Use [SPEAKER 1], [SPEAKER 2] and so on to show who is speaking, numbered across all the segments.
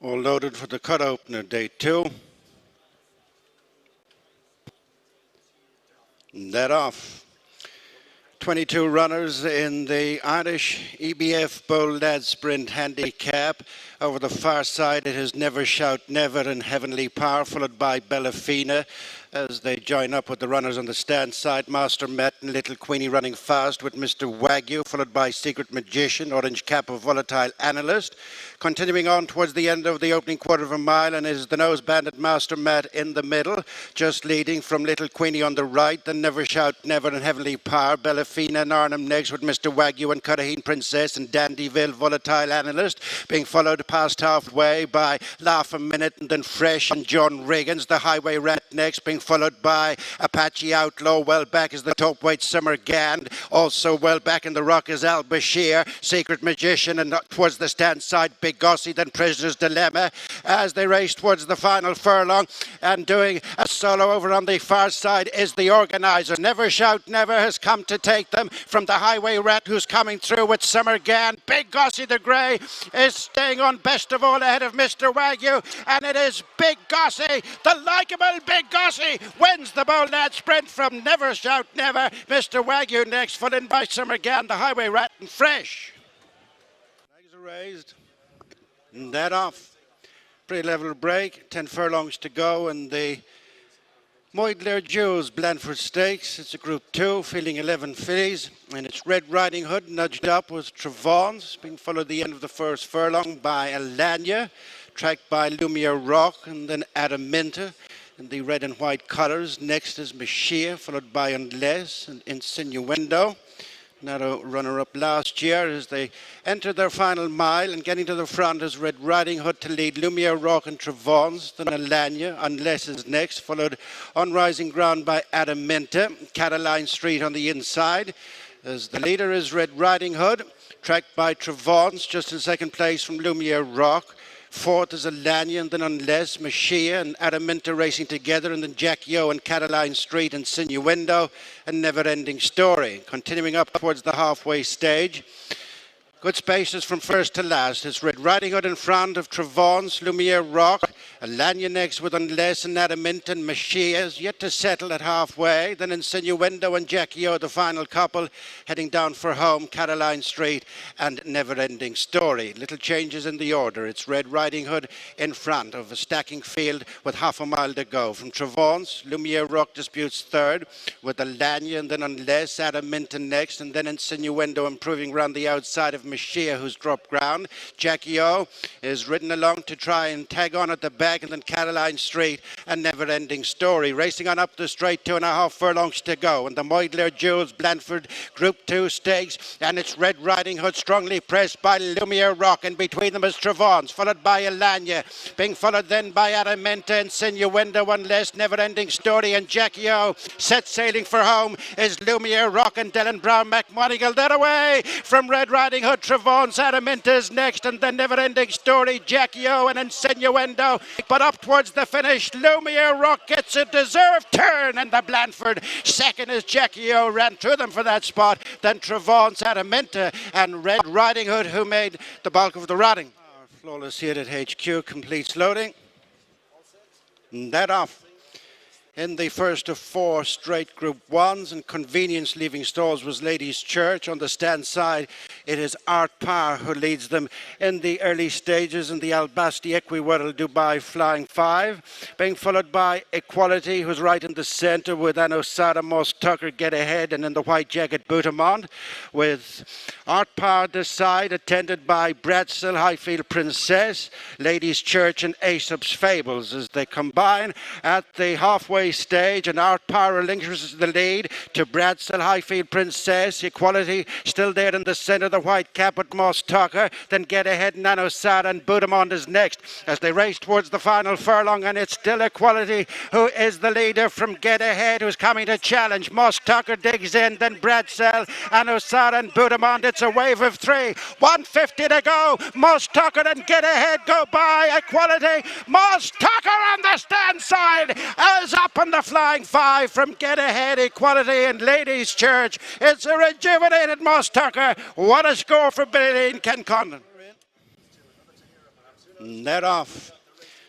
[SPEAKER 1] All loaded for the cut opener, day 2. And that off. 22 runners in the Irish EBF Bowl Lad Sprint Handicap. Over the far side, it is Never Shout Never and Heavenly Power, followed by Bellafina. As they join up with the runners on the stand side, Master Met and Little Queenie running fast with Mr. Wagyu, followed by Secret Magician, Orange Cap of Volatile Analyst. Continuing on towards the end of the opening quarter of a mile, and it is the nose bandit Master Met in the middle, just leading from Little Queenie on the right, then Never Shout Never and Heavenly Power, Bellafina and Arnhem next with Mr. Wagyu and Curragh Princess and Dandyville Volatile Analyst, being followed past halfway by Laugh a Minute and then Fresh and John Riggins. The Highway Rat next, being followed by Apache Outlaw. Well back is the top weight Summer Gand. Also well back in the rock is Al Bashir, Secret Magician, and towards the stand side, Big Gossie, then Prisoner's Dilemma. As they race towards the final furlong, and doing a solo over on the far side is the organizer. Never Shout Never has come to take them from the Highway Rat, who's coming through with Summer Gand. Big Gossie the Grey is staying on best of all ahead of Mr. Wagyu, and it is Big Gossie, the likeable Big Gossie, wins the Bowl Lad Sprint from Never Shout Never. Mr. Wagyu next, followed in by Summer Gand, the Highway Rat and Fresh. Legs are raised, and that off. Pretty level break, 10 furlongs to go, and the Moyglare Jewels Blandford Stakes. It's a Group 2, fielding 11 fillies, and it's Red Riding Hood nudged up with Trevons, being followed at the end of the first furlong by Alanya, tracked by Lumiere Rock, and then Adaminta in the red and white colours. Next is Mashia, followed by Unless and Insinuendo. Not a runner-up last year as they enter their final mile, and getting to the front is Red Riding Hood to lead Lumiere Rock and Trevons, then Alanya, Unless is next, followed on rising ground by Adaminta, Cataline Street on the inside, as the leader is Red Riding Hood, tracked by Trevons, just in second place from Lumiere Rock. Fourth is Alanya, and then Unless, Mashia and Adaminta racing together, and then Jack Yo and Cataline Street and Sinuendo and Never Ending Story. Continuing up towards the halfway stage. Good spaces from first to last. It's Red Riding Hood in front of Trevons, Lumiere Rock, Alanya next with Unless and Adaminta, and Mashia is yet to settle at halfway. Then Insinuendo and Jackie O, the final couple, heading down for home, Cataline Street and Never Ending Story. Little changes in the order. It's Red Riding Hood in front of a stacking field with half a mile to go. From Trevons, Lumiere Rock disputes third with Alanya, and then Unless, Adaminta next, and then Insinuendo improving round the outside of Mashia, who's dropped ground. Jackie O is ridden along to try and tag on at the back, and then Cataline Street and Never Ending Story. Racing on up the straight, 2.5 furlongs to go. And the Moyglare Jewels Blandford Group 2 stakes, and it's Red Riding Hood strongly pressed by Lumiere Rock, and between them is Trevons, followed by Alanya, being followed then by Adaminta and Sinuendo, Unless, Never Ending Story, and Jackie O. Set sailing for home is Lumiere Rock and Dylan Brown McMonigal. That away from Red Riding Hood, Trevons, Adaminta is next, and the Never Ending Story, Jackie O and Insinuendo. But up towards the finish, Lumiere Rock gets a deserved turn, and the Blandford second is Jackie O, ran through them for that spot. Then Trevons, Adaminta and Red Riding Hood, who made the bulk of the riding. Flawless here at HQ, completes loading. And that off. In the first of 4 straight Group 1s, and convenience leaving stalls was Ladies Church. On the stand side, it is Art Power who leads them in the early stages, in the Basti Equiworld Dubai Flying 5, being followed by Equality, who's right in the centre with Anosada Moss Tucker Get Ahead, and in the white jacket 𝘼𝙡𝙡, with Art Power this side, attended by Bradsill, Highfield Princess, Ladies Church and Aesop's Fables, as they combine at the halfway stage, and Art Power relinquishes the lead to Bradsill, Highfield Princess. Equality still there in the centre, the white cap with Moss Tucker, then Get Ahead, Nanosada and 𝘼𝙡𝙡 is next as they race towards the final furlong, and it's still Equality who is the leader from Get Ahead, who's coming to challenge. Moss Tucker digs in, then Bradsill, Nanosada and 𝘼𝙡𝙡. It's a wave of 3, 150 to go. Moss Tucker and Get Ahead go by Equality. Moss Tucker on the stand side is up on the flying 5 from Get Ahead, Equality and Ladies Church. It's a rejuvenated Moss Tucker. What a score for Billy and Ken Condon. And they're off.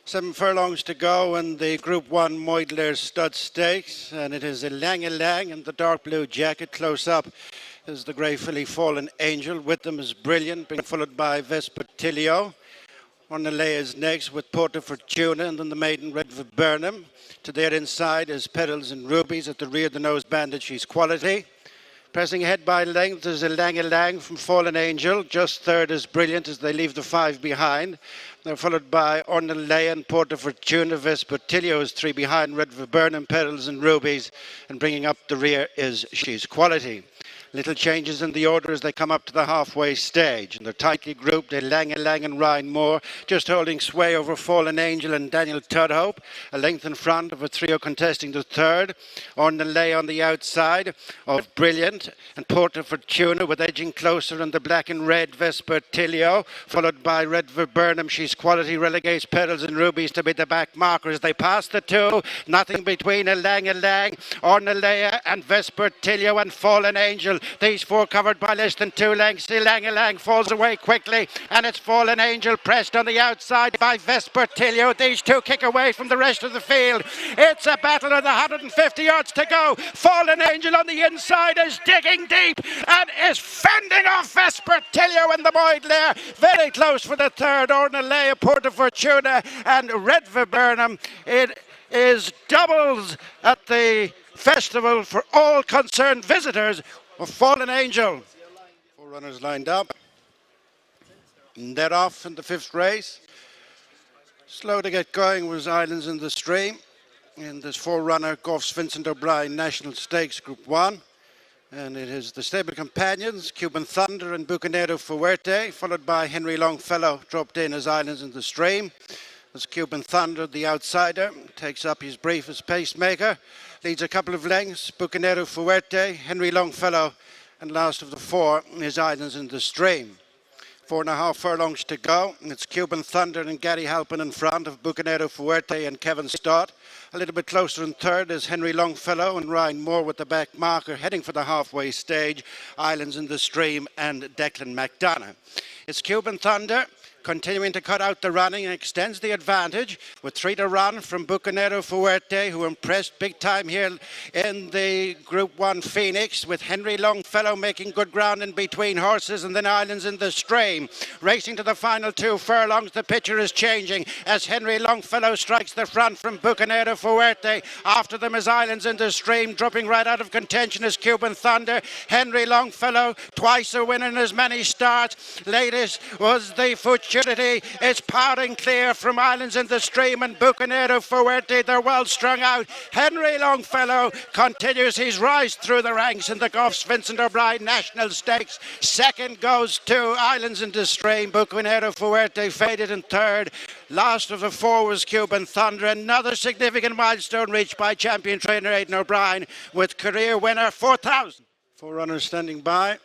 [SPEAKER 1] 7 furlongs to go in the Group 1 Moyglare Stud Stakes, and it is 𝘼𝙡𝙡 in the dark blue jacket. Close up is the grey filly Fallen Angel. With them is Brilliant, being followed by 𝘼𝙡𝙡. On the lay is next with Porta Fortuna, and then the maiden Red Viburnum. To their inside is Petals and Rubies. At the rear, the nose banded, she's Quality. Pressing ahead by length is 𝘼𝙡𝙡 from Fallen Angel. Just third is Brilliant as they leave the 5 behind. They're followed by 𝘼𝙡𝙡 and Porta Fortuna. 𝘼𝙡𝙡 is 3 behind. Red Viburnum, Petals and Rubies. And bringing up the rear is She's Quality. Little changes in the order as they come up to the halfway stage. And they're tightly grouped, 𝘼𝙡𝙡 and Ryan Moore, just holding sway over Fallen Angel and Daniel Tudhope. A length in front of a trio contesting the third. 𝘼𝙡𝙡 on the outside of Brilliant and Porta Fortuna, with edging closer in the black and red 𝘼𝙡𝙡, followed by Red Viburnum. She's Quality relegates Petals and Rubies to be the back markers. They pass the two. Nothing between 𝘼𝙡𝙡, 𝘼𝙡𝙡 and 𝘼𝙡𝙡 and Fallen Angel. These 4 covered by less than 2 lengths. 𝘼𝙡𝙡 falls away quickly, and it's Fallen Angel pressed on the outside by 𝘼𝙡𝙡. These 2 kick away from the rest of the field. It's a battle of the 150 yards to go. Fallen Angel on the inside is digging deep and is fending off 𝘼𝙡𝙡 in the Moyglare. Very close for the third. 𝘼𝙡𝙡, Porta Fortuna and Red Viburnum. It is doubles at the festival for all concerned visitors of Fallen Angel. 4 runners lined up. And they're off in the 5th race. Slow to get going was Islands in the Stream. And this 4-runner, Goffs Vincent O'Brien National Stakes Group 1. And it is the stable companions, Cuban Thunder and Bucanero Fuerte, followed by Henry Longfellow, dropped in as Islands in the Stream. As Cuban Thunder, the outsider, takes up his brief as pacemaker, leads a couple of lengths, Bucanero Fuerte, Henry Longfellow, and last of the 4 is Islands in the Stream. 4.5 furlongs to go, and it's Cuban Thunder and Gary Halpin in front of Bucanero Fuerte and Kevin Stott. A little bit closer in third is Henry Longfellow and Ryan Moore with the back marker, heading for the halfway stage, Islands in the Stream and Declan McDonough. It's Cuban Thunder continuing to cut out the running and extends the advantage with 3 to run from Bucanero Fuerte, who impressed big time here in the Group 1 Phoenix, with Henry Longfellow making good ground in between horses, and then Islands in the Stream. Racing to the final 2 furlongs, the picture is changing as Henry Longfellow strikes the front from Bucanero Fuerte. After them is Islands in the Stream. Dropping right out of contention is Cuban Thunder. Henry Longfellow, twice a winner in as many starts. Latest was the Futurity. It's powering clear from Islands in the Stream and Bucanero Fuerte. They're well strung out. Henry Longfellow continues his rise through the ranks in the Goffs Vincent O'Brien National Stakes. Second goes to Islands in the Stream. Bucanero Fuerte faded in third. Last of the 4 was Cuban Thunder. Another significant milestone reached by champion trainer Aidan O'Brien with career winner 4,000. 4 runners standing by.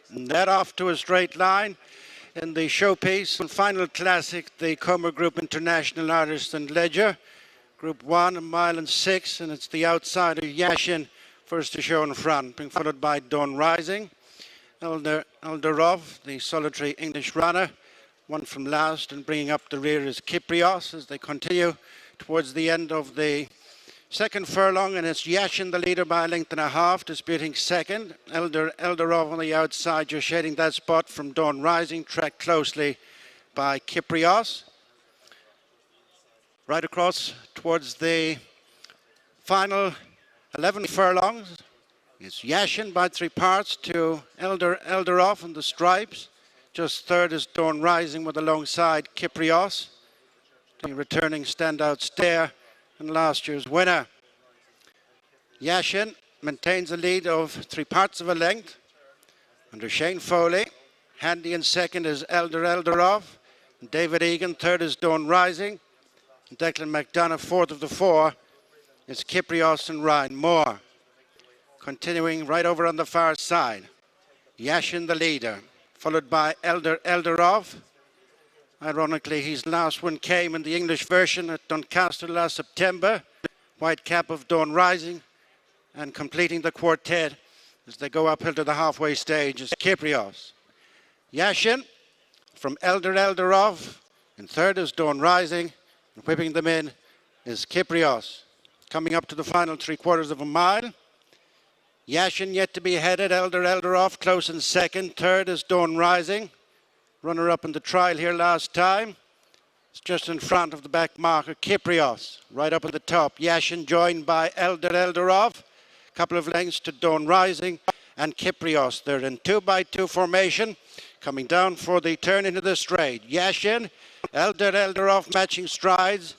[SPEAKER 1] And that off to a straight line. In the showpiece and final classic, the Comer Group International Artist and Ledger. Group 1, 1 mile and 6, and it's the outsider 𝘼𝙡𝙡 first to show in front, being followed by Dawn Rising. Eldarov, the solitary English runner, 1 from last, and bringing up the rear is Kyprios as they continue towards the end of the 2nd furlong, and it's 𝘼𝙡𝙡 the leader by a length and a half, disputing 2nd. Eldarov on the outside, just shading that spot from Dawn Rising, tracked closely by Kyprios. Right across towards the final 11 furlongs, it's 𝘼𝙡𝙡 by 3 parts to Eldarov on the stripes. Just third is Dawn Rising with alongside Kyprios, the returning standout stare and last year's winner. 𝘼𝙡𝙡 maintains a lead of 3 parts of a length under Shane Foley. Handy in second is Eldarov. David Egan, third is Dawn Rising. And Declan McDonough, 4th of the 4 is Kyprios and Ryan Moore. Continuing right over on the far side, 𝘼𝙡𝙡 the leader, followed by Eldarov. Ironically, his last one came in the English version at Doncaster last September. White cap of Dawn Rising, and completing the quartet as they go uphill to the halfway stage is Kyprios. 𝘼𝙡𝙡 from Eldarov In third is Dawn Rising. And whipping them in is 𝘼𝙗𝙗. Coming up to the final 3/4 of a mile. Yashin yet to be headed. Eldarov close in second. Third is Dawn Rising. Runner up in the trial here last time. It's just in front of the back marker, 𝘼𝙗𝙗. Right up at the top. Yashin joined by Eldarov. Couple of lengths to Dawn Rising and 𝘼𝙗𝙗. They're in 2x2 formation. Coming down for the turn into the straight. Yashin, Eldarov matching strides.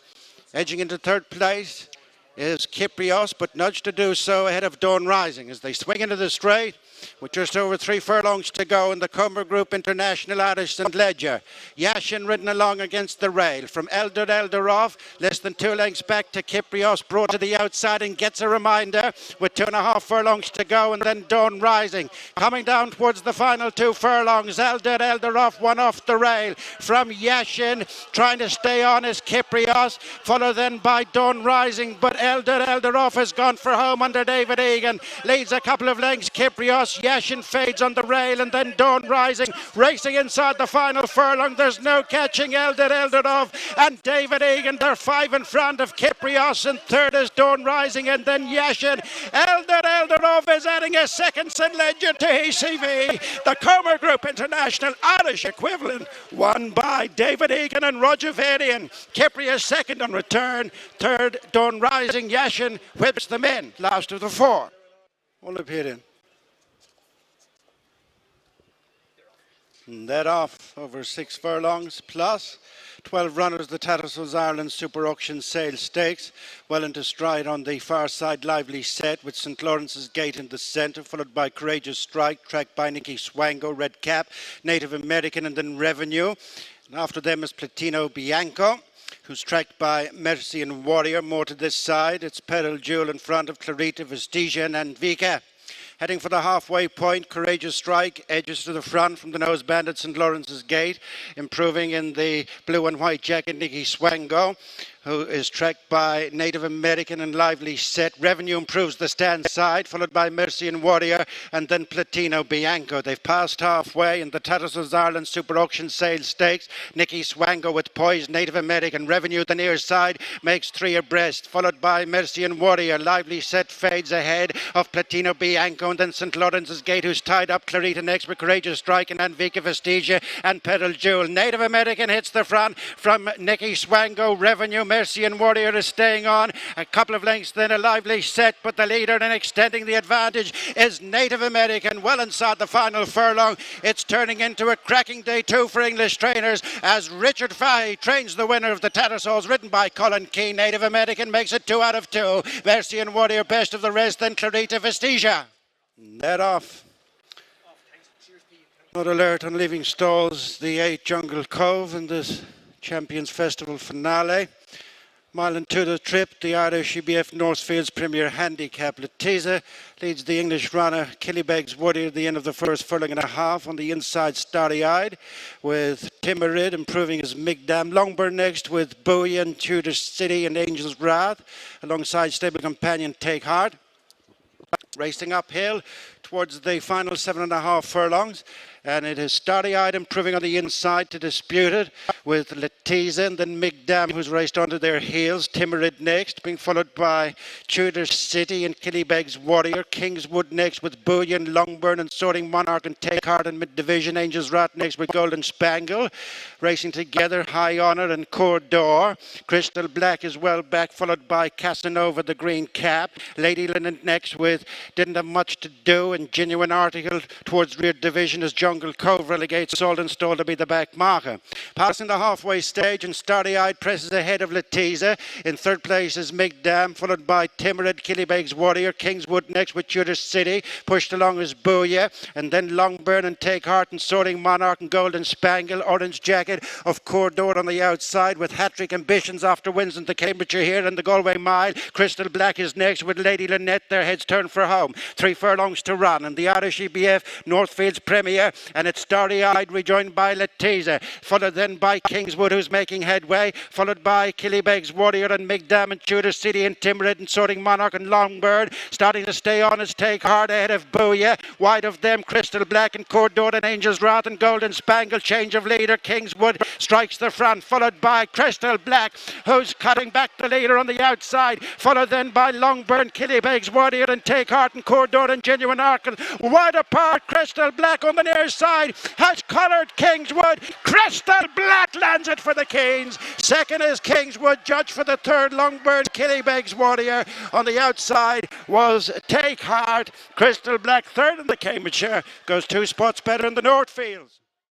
[SPEAKER 1] Edging into third place is 𝘼𝙗𝙗, but nudged to do so ahead of Dawn Rising as they swing into the straight with just over 3 furlongs to go in the Cumber Group International Irish St. Ledger. Yashin ridden along against the rail from Eldarov, less than 2 lengths back to 𝘼𝙗𝙗, brought to the outside and gets a reminder with 2.5 furlongs to go, and then Dawn Rising coming down towards the final 2 furlongs. Eldarov one off the rail from Yashin, trying to stay on is 𝘼𝙗𝙗, followed then by Dawn Rising, but Eldarov has gone for home under David Egan, leads a couple of lengths. 𝘼𝙗𝙗, Yashin fades on the rail, and then Dawn Rising racing inside the final furlong. There's no catching Eldarov and David Egan. They're 5 in front of 𝘼𝙗𝙗, and third is Dawn Rising, and then Yashin. Eldarov is adding a second St. Ledger to ACV. The Cumber Group International Irish equivalent, won by David Egan and Roger Varian. 𝘼𝙗𝙗 second on return. Third, Dawn Rising. Yashin whips them in. Last of the 4. All appearing. And that off over 6 furlongs plus 12 runners, the Tattersalls Ireland Super Auction Sale Stakes. Well into stride on the far side, lively set with St. Lawrence's Gate in the centre, followed by Courageous Strike, tracked by Nicky Swango, Red Cap, Native American, and then Revenue. And after them is Platino Bianco, who's tracked by Mercy and Warrior. More to this side, it's Peril Jewel in front of Clarita, Vestige, and Vika. Heading for the halfway point, Courageous Strike edges to the front from the nose band at St. Lawrence's Gate, improving in the blue and white jacket Nicky Swango, who is tracked by Native American and Lively Set. Revenue improves the stand side, followed by Mercy and Warrior, and then Platino Bianco. They've passed halfway in the Tattersalls Ireland Super Auction Sale Stakes. Nicky Swango with poise, Native American. Revenue the near side makes 3 abreast, followed by Mercy and Warrior. Lively Set fades ahead of Platino Bianco, and then St. Lawrence's Gate, who's tied up Clarita next with Courageous Strike and Vika, Vestige and Peril Jewel. Native American hits the front from Nicky Swango. Revenue, Mercy and Warrior is staying on. A couple of lengths then a Lively Set, but the leader and extending the advantage is Native American. Well inside the final furlong. It's turning into a cracking day 2 for English trainers as Richard Fahey trains the winner of the Tattersalls, ridden by Colin Keane. Native American makes it 2 out of 2. Mercy and Warrior best of the rest, then Clarita, Vestige. That off. Not alert on leaving stalls, the 8 Jungle Cove in this Champions Festival finale. Mile and 2 the trip, the Irish EBF Northfields Premier Handicap. Letizia leads the English runner 𝘼𝙗𝙗 at the end of the first furlong and a half. On the inside, Starry-Eyed, with Timmerid improving as Migdam. Longburn next with 𝘼𝙗𝙗 and Tudor City and Angel's Wrath, alongside stable companion Take Heart. Racing uphill towards the final 7.5 furlongs, and it is Starry-Eyed improving on the inside to dispute it with Letizia, and then Migdam, who's raced onto their heels. Timmerid next, being followed by Tudor City and 𝘼𝙗𝙗's Warrior. Kingswood next with 𝘼𝙗𝙗, Longburn and Soaring Monarch and Take Heart in mid-division. Angel's Rat next with Golden Spangle. Racing together, High Honour and Coeur d'Or. Crystal Black is well back, followed by Casanova, the Green Cap. Lady Linen next with Didn't Have Much to Do, and Genuine Article towards rear division as Jungle Cove relegates Saltonstall to be the back marker. Passing the halfway stage, and Starry-Eyed presses ahead of Letizia. In third place is Migdam, followed by Timmerid, 𝘼𝙗𝙗's Warrior. Kingswood next with Tudor City. Pushed along is 𝘼𝙗𝙗, and then Longburn and Take Heart and Soaring Monarch and Golden Spangle. Orange Jacket of Coeur d'Or on the outside with Hat-Trick Ambitions after wins in the Cambridgeshire here and the Galway Mile. Crystal Black is next with Lady Lynette. Their heads turn for home. 3 furlongs to run, and the Irish EBF Northfields Premier and it's starry-eyed, rejoined by Letizia, followed then by Kingswood, who's making headway, followed by Killybegs Warrior and Migdam and Tudor City and Timrid and Soaring Monarch and Longbird, starting to stay on as Take Heart ahead of Booyah, wide of them Crystal Black and Cordor and Angel's Wrath and Golden Spangle. Change of leader, Kingswood strikes the front, followed by Crystal Black, who's cutting back the leader on the outside, followed then by Longburn, Killybegs Warrior and Take Heart and Cordor and Genuine Arkle. Wide apart, Crystal Black on the near side has collared Kingswood. Crystal Black lands it for the Canes. Second is Kingswood, judge for the third, Longburn, Killybegs Warrior. On the outside was Take Heart. Crystal Black third in the Cambridgeshire, goes 2 spots better in the Northfields.